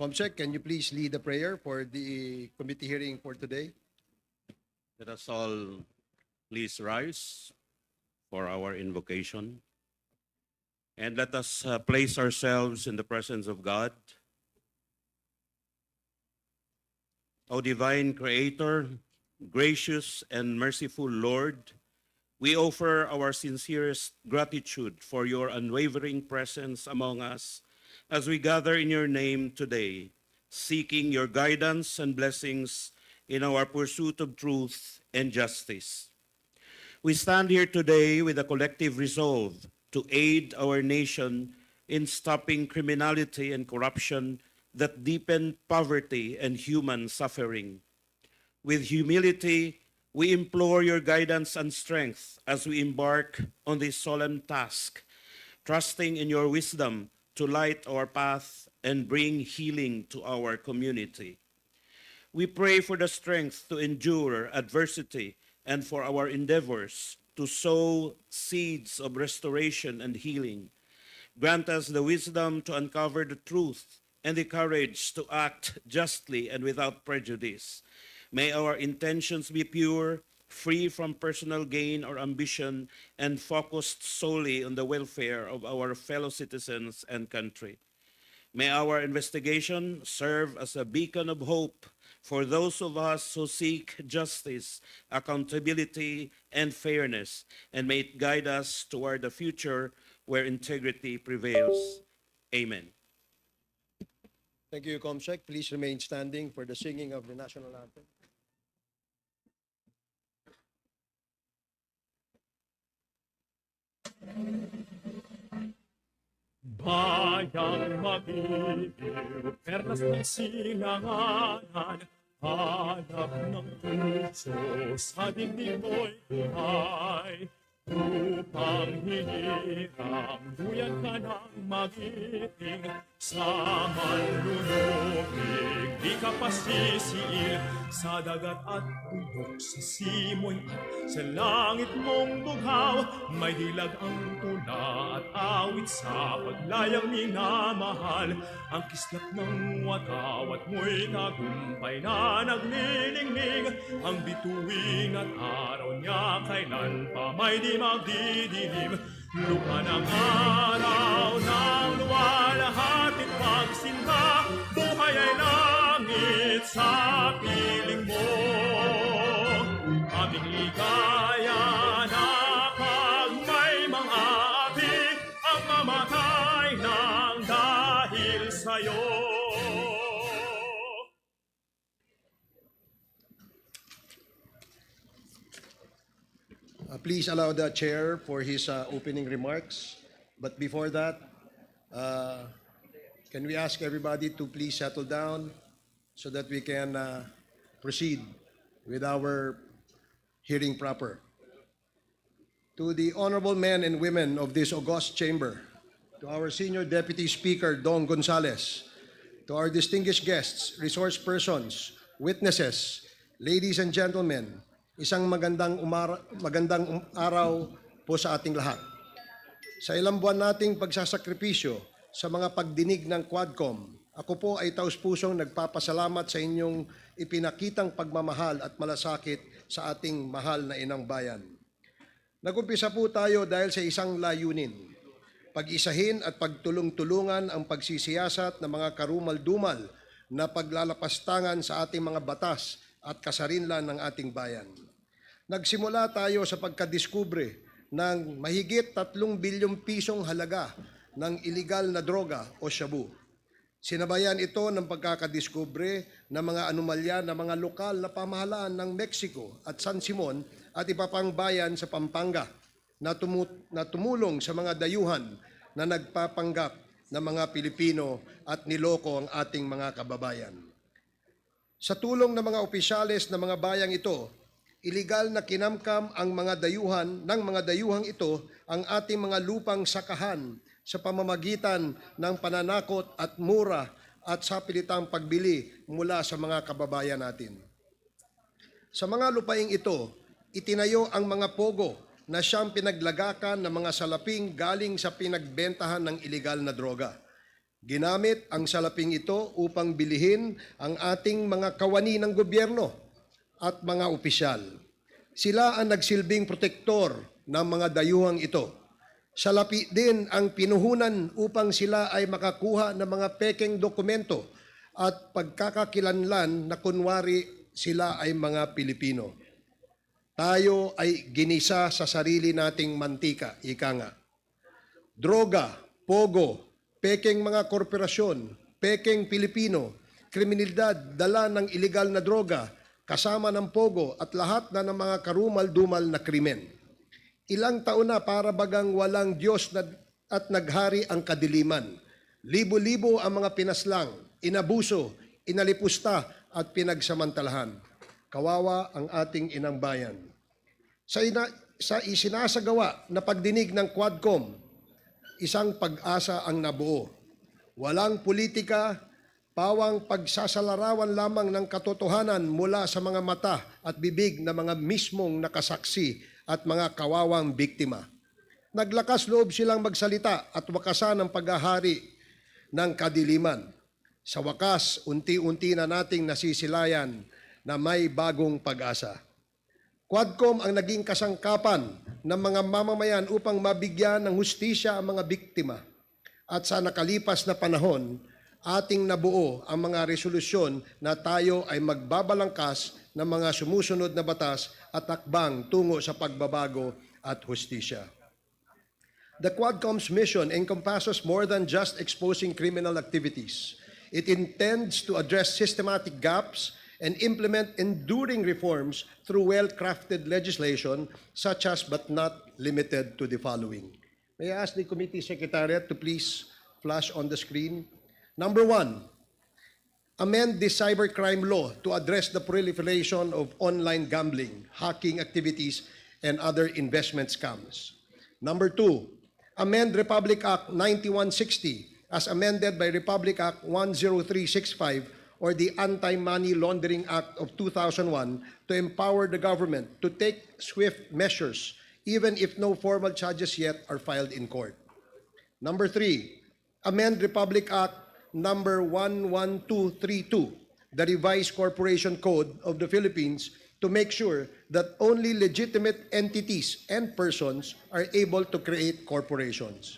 Comsec, can you please lead the prayer for the committee hearing for today? Let us all please rise for our invocation. And let us place ourselves in the presence of God. O divine Creator, gracious and merciful Lord, we offer our sincerest gratitude for your unwavering presence among us as we gather in your name today, seeking your guidance and blessings in our pursuit of truth and justice. We stand here today with a collective resolve to aid our nation in stopping criminality and corruption that deepen poverty and human suffering. With humility, we implore your guidance and strength as we embark on this solemn task, trusting in your wisdom to light our path and bring healing to our community. We pray for the strength to endure adversity and for our endeavors to sow seeds of restoration and healing. Grant us the wisdom to uncover the truth and the courage to act justly and without prejudice. May our intentions be pure, free from personal gain or ambition, and focused solely on the welfare of our fellow citizens and country. May our investigation serve as a beacon of hope for those of us who seek justice, accountability, and fairness, and may it guide us toward a future where integrity prevails. Amen. Thank you, Comsec. Please remain standing for the singing of the national anthem. Bayang mabibig, perlas ng sinanganan, hanap ng puso sa dibdib mo'y buhay. Upang hinirang, duyan ka ng magiting, sa manlulupig, di ka pasisiil, sa dagat at bundok, sa simoy at sa langit mong bughaw, may dilag ang tula at awit sa paglayang minamahal, ang kislap ng wataw at mo'y tagumpay na naglilingling, ang bituin at araw niya kailan pa may di magdidilim, lupa ng araw ng luwalhating pagsinta, buhay ay langit sa piling mo. Aming ligaya na pag may mga api, ang mamatay ng dahil sa'yo. Please allow the chair for his opening remarks. But before that, can we ask everybody to please settle down so that we can proceed with our hearing proper. To the honorable men and women of this august chamber, to our Senior Deputy Speaker, Dong Gonzales, to our distinguished guests, resource persons, witnesses, ladies and gentlemen, isang magandang araw po sa ating lahat. Sa ilang buwan nating pagsasakripisyo sa mga pagdinig ng Quadcom, ako po ay taus-pusong nagpapasalamat sa inyong ipinakitang pagmamahal at malasakit sa ating mahal na inang bayan. Nagumpisa po tayo dahil sa isang layunin, pag-isahin at pagtulong-tulungan ang pagsisiyasat ng mga karumal-dumal na paglalapastangan sa ating mga batas at kasarinlan ng ating bayan. Nagsimula tayo sa pagkadiskubre ng mahigit 3 bilyong pisong halaga ng iligal na droga o shabu. Sinabayan ito ng pagkakadiskubre ng mga anomalya ng mga lokal na pamahalaan ng Mexico at San Simon at iba pang bayan sa Pampanga na tumulong sa mga dayuhan na nagpapanggap ng mga Pilipino at niloko ang ating mga kababayan. Sa tulong ng mga opisyales ng mga bayang ito, iligal na kinamkam ang mga dayuhan ng mga dayuhang ito ang ating mga lupang sakahan sa pamamagitan ng pananakot at mura at sapilitang pagbili mula sa mga kababayan natin. Sa mga lupaing ito, itinayo ang mga pogo na siyang pinaglagakan ng mga salaping galing sa pinagbentahan ng iligal na droga. Ginamit ang salaping ito upang bilihin ang ating mga kawani ng gobyerno at mga opisyal. Sila ang nagsilbing protektor ng mga dayuhang ito. Salapi din ang pinuhunan upang sila ay makakuha ng mga pekeng dokumento at pagkakakilanlan na kunwari sila ay mga Pilipino. Tayo ay ginisa sa sarili nating mantika, ika nga. Droga, pogo, pekeng mga korporasyon, pekeng Pilipino, kriminalidad, dala ng ilegal na droga, kasama ng pogo at lahat na ng mga karumal-dumal na krimen. Ilang taon na para bagang walang Diyos at naghari ang kadiliman. Libo-libo ang mga pinaslang, inabuso, inalipusta at pinagsamantalahan. Kawawa ang ating inang bayan. Sa isinasagawa na pagdinig ng Quadcom, isang pag-asa ang nabuo. Walang politika, pawang pagsasalarawan lamang ng katotohanan mula sa mga mata at bibig ng mga mismong nakasaksi at mga kawawang biktima. Naglakas loob silang magsalita at wakasan ang paghahari ng kadiliman. Sa wakas, unti-unti na nating nasisilayan na may bagong pag-asa. Quadcom ang naging kasangkapan ng mga mamamayan upang mabigyan ng hustisya ang mga biktima. At sa nakalipas na panahon, ating nabuo ang mga resolusyon na tayo ay magbabalangkas ng mga sumusunod na batas at takbang tungo sa pagbabago at hustisya. The Quadcom's mission encompasses more than just exposing criminal activities. It intends to address systematic gaps and implement enduring reforms through well-crafted legislation such as but not limited to the following. May I ask the Committee Secretariat to please flash on the screen. Number 1, amend the cybercrime law to address the proliferation of online gambling, hacking activities, and other investment scams. Number 2, amend Republic Act 9160 as amended by Republic Act 10365 or the Anti-Money Laundering Act of 2001 to empower the government to take swift measures even if no formal charges yet are filed in court. Number 3, amend Republic Act number 11232, the revised Corporation Code of the Philippines, to make sure that only legitimate entities and persons are able to create corporations.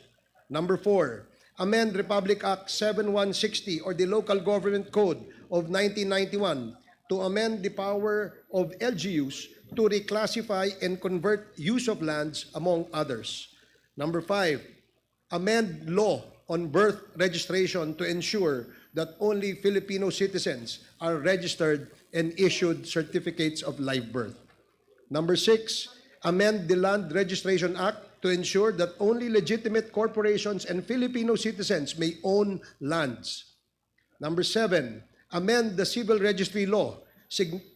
Number 4, amend Republic Act 7160 or the Local Government Code of 1991 to amend the power of LGUs to reclassify and convert use of lands, among others. Number 5, amend law on birth registration to ensure that only Filipino citizens are registered and issued certificates of live birth. Number 6, amend the Land Registration Act to ensure that only legitimate corporations and Filipino citizens may own lands. Number 7, amend the Civil Registry Law,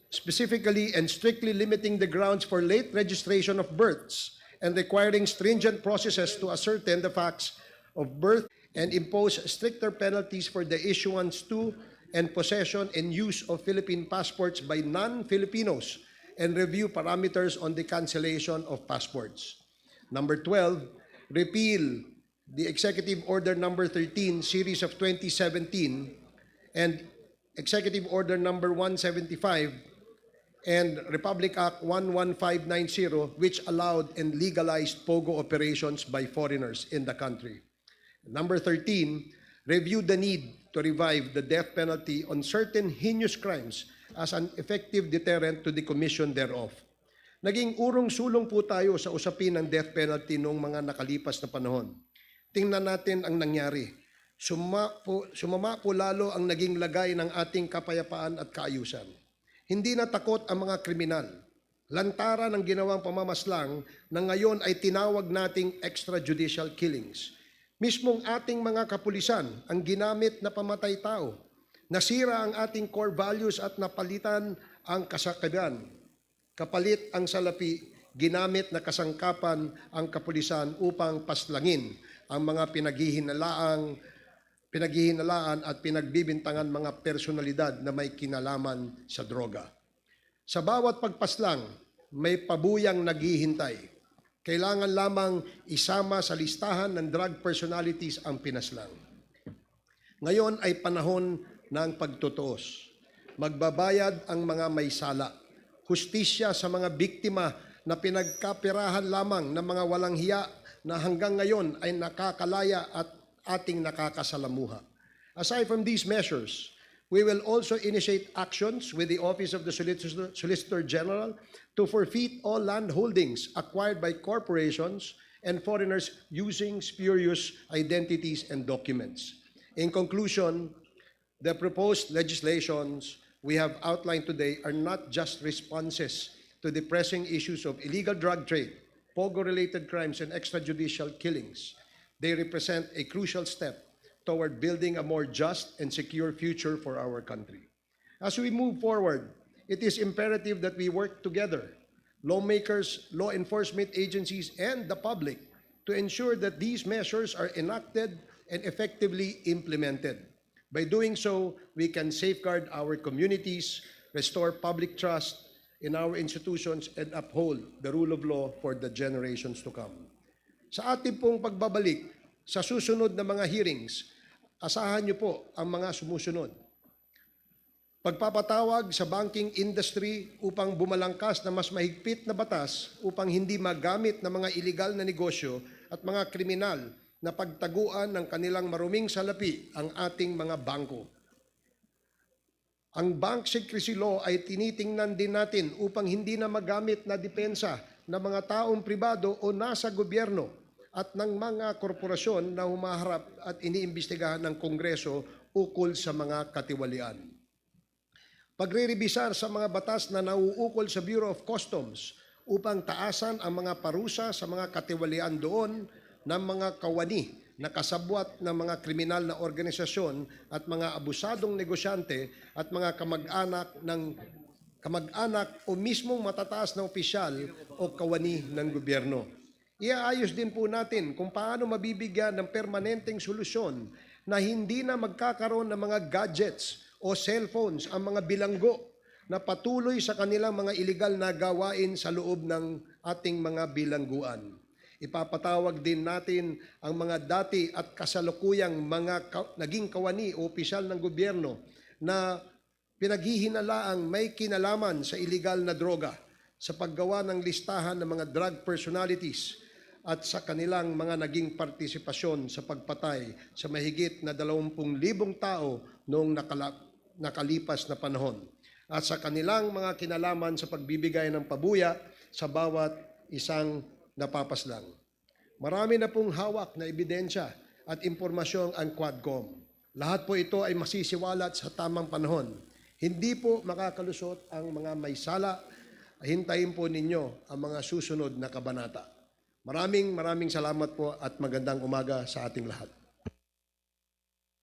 specifically and strictly limiting the grounds for late registration of births and requiring stringent processes to ascertain the facts of birth and impose stricter penalties for the issuance to and possession and use of Philippine passports by non-Filipinos and review parameters on the cancellation of passports. Number 12, repeal the Executive Order Number 13, Series of 2017, and Executive Order Number 175, and Republic Act 11590, which allowed and legalized POGO operations by foreigners in the country. Number 13, review the need to revive the death penalty on certain heinous crimes as an effective deterrent to the commission thereof. Naging urong-sulong po tayo sa usapin ng death penalty noong mga nakalipas na panahon. Tingnan natin ang nangyari. Sumama po lalo ang naging lagay ng ating kapayapaan at kaayusan. Hindi na takot ang mga kriminal. Lantaran ng ginawang pamamaslang na ngayon ay tinawag nating extrajudicial killings. Mismong ating mga kapulisan ang ginamit na pamatay tao. Nasira ang ating core values at napalitan ang kasakiman. Kapalit ang salapi, ginamit na kasangkapan ang kapulisan upang paslangin ang mga pinaghihinalaan at pinagbibintangan mga personalidad na may kinalaman sa droga. Sa bawat pagpaslang, may pabuyang naghihintay. Kailangan lamang isama sa listahan ng drug personalities ang pinaslang. Ngayon ay panahon ng pagtutuos. Magbabayad ang mga may sala. Hustisya sa mga biktima na pinagkapirahan lamang ng mga walang hiya na hanggang ngayon ay nakakalaya at ating nakakasalamuha. Aside from these measures, we will also initiate actions with the Office of the Solicitor General to forfeit all land holdings acquired by corporations and foreigners using spurious identities and documents. In conclusion, the proposed legislations we have outlined today are not just responses to the pressing issues of illegal drug trade, POGO-related crimes, and extrajudicial killings. They represent a crucial step toward building a more just and secure future for our country. As we move forward, it is imperative that we work together, lawmakers, law enforcement agencies, and the public, to ensure that these measures are enacted and effectively implemented. By doing so, we can safeguard our communities, restore public trust in our institutions, and uphold the rule of law for the generations to come. Sa ating pong pagbabalik sa susunod na mga hearings, asahan niyo po ang mga sumusunod. Pagpapatawag sa banking industry upang bumalangkas na mas mahigpit na batas upang hindi magamit ng mga iligal na negosyo at mga kriminal na pagtaguan ng kanilang maruming salapi ang ating mga bangko. Ang Bank Secrecy Law ay tinitingnan din natin upang hindi na magamit na depensa ng mga taong pribado o nasa gobyerno at ng mga korporasyon na humaharap at iniimbestigahan ng Kongreso ukol sa mga katiwalian. Pagre-rebisar sa mga batas na nauukol sa Bureau of Customs upang taasan ang mga parusa sa mga katiwalian doon ng mga kawani na kasabwat ng mga kriminal na organisasyon at mga abusadong negosyante at mga kamag-anak o mismong matataas na opisyal o kawani ng gobyerno. Iaayos din po natin kung paano mabibigyan ng permanenteng solusyon na hindi na magkakaroon ng mga gadgets o cellphones ang mga bilanggo na patuloy sa kanilang mga iligal na gawain sa loob ng ating mga bilangguan. Ipapatawag din natin ang mga dati at kasalukuyang mga naging kawani o opisyal ng gobyerno na pinaghihinalaang may kinalaman sa iligal na droga sa paggawa ng listahan ng mga drug personalities at sa kanilang mga naging partisipasyon sa pagpatay sa mahigit na 20,000 tao noong nakalipas na panahon at sa kanilang mga kinalaman sa pagbibigay ng pabuya sa bawat isang napapaslang. Marami na pong hawak na ebidensya at impormasyon ang Quadcom. Lahat po ito ay masisiwalat sa tamang panahon. Hindi po makakalusot ang mga may sala. Hintayin po ninyo ang mga susunod na kabanata. Maraming salamat po at magandang umaga sa ating lahat.